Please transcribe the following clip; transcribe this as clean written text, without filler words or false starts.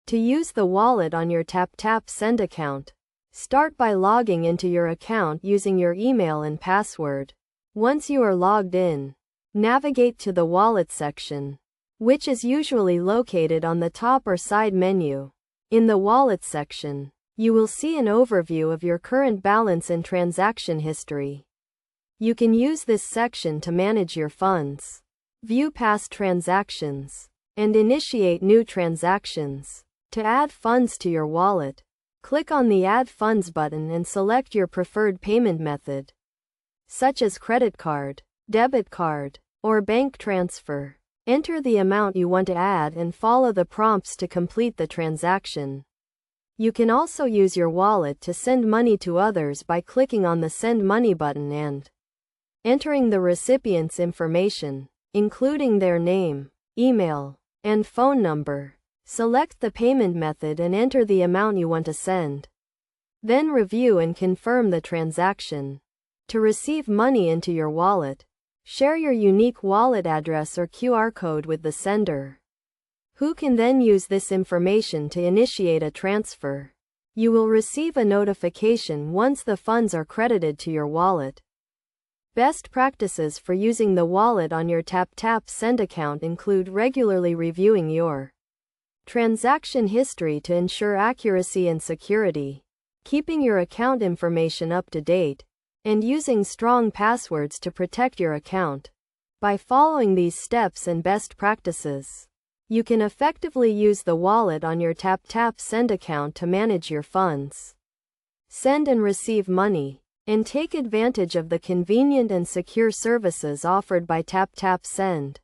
To use the wallet on your TAPTAP Send account, start by logging into your account using your email and password. Once you are logged in, navigate to the Wallet section, which is usually located on the top or side menu. In the Wallet section, you will see an overview of your current balance and transaction history. You can use this section to manage your funds, view past transactions, and initiate new transactions. To add funds to your wallet, click on the Add Funds button and select your preferred payment method, such as credit card, debit card, or bank transfer. Enter the amount you want to add and follow the prompts to complete the transaction. You can also use your wallet to send money to others by clicking on the Send Money button and entering the recipient's information, including their name, email, and phone number. Select the payment method and enter the amount you want to send. Then review and confirm the transaction. To receive money into your wallet, share your unique wallet address or QR code with the sender, who can then use this information to initiate a transfer. You will receive a notification once the funds are credited to your wallet. Best practices for using the wallet on your TAPTAP Send account include regularly reviewing your transaction history to ensure accuracy and security, keeping your account information up to date, and using strong passwords to protect your account. By following these steps and best practices, you can effectively use the wallet on your TAPTAP Send account to manage your funds, send and receive money, and take advantage of the convenient and secure services offered by TAPTAP Send.